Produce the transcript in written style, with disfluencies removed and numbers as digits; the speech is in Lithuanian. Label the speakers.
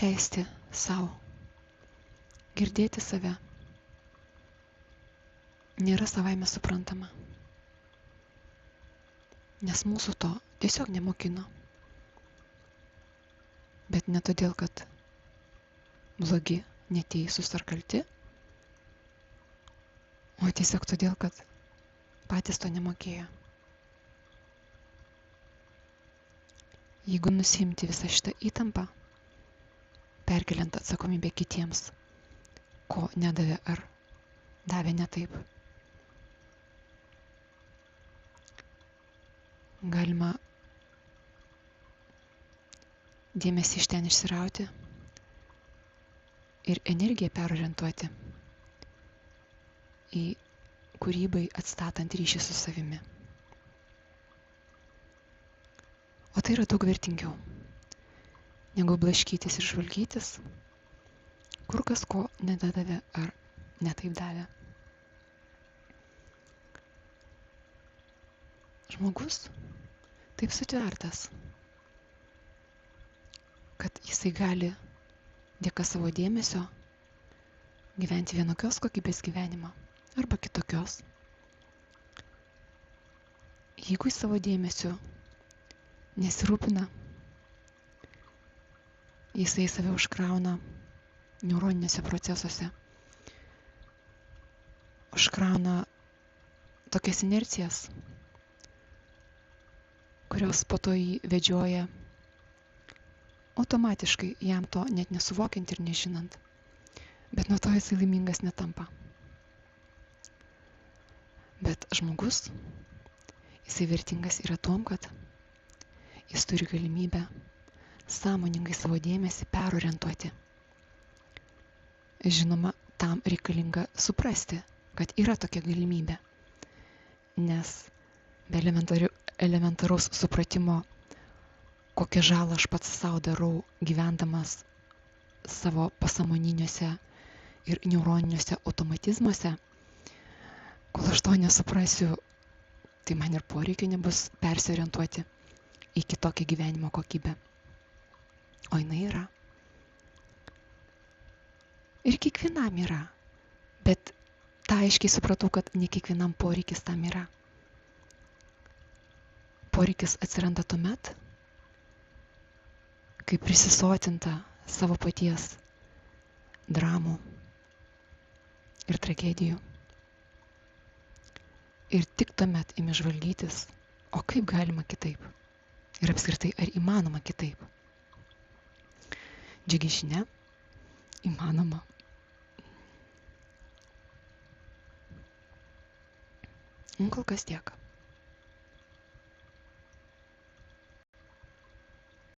Speaker 1: leisti savo girdėti save nėra savaime suprantama, nes mūsų to tiesiog nemokino. Bet ne todėl, kad blogi, neteisūs ar kalti, o tiesiog todėl, kad patys to nemokėjo. Jeigu nusimti visą šitą įtampą, perkeliant atsakomybę kitiems, ko nedavė ar davė ne taip, galima dėmesį iš ten išsirauti ir energiją perorientuoti į kūrybai atstatant ryšį su savimi. O tai yra daug vertingiau, negu blaškytis ir žvalgytis, kur kas ko nedadavė ar netaip davė. Žmogus taip sutvertas, kad jisai gali dėka savo dėmesio gyventi vienokios kokybės gyvenimą arba kitokios. Jeigu jis savo dėmesiu nesirūpina, jisai save užkrauna neuroniniuose procesuose, užkrauna tokias inercijas, kurios po to jį vedžioja automatiškai, jam to net nesuvokiant ir nežinant. Bet nuo to jisai laimingas netampa. Bet žmogus, jisai vertingas yra tuom, kad jis turi galimybę sąmoningai savo dėmesį perorientuoti. Žinoma, tam reikalinga suprasti, kad yra tokia galimybė, nes be elementaraus supratimo, kokią žalą aš pats savo darau, gyvendamas savo pasąmoniniuose ir neuroniniuose automatizmuose, kol aš to nesuprasiu, tai man ir poreikio nebus persiorientuoti į kitokią gyvenimo kokybę. O jinai yra. Ir kiekvienam yra. Bet tą aiškiai supratau, kad ne kiekvienam poreikis tam yra. Poreikis atsiranda tuomet, kai prisisotinta savo paties dramų ir tragedijų. Ir tik tuomet imi žvalgytis, o kaip galima kitaip? Ir apskritai, ar įmanoma kitaip? Džiugi žinia, įmanoma. Kol kas tiek.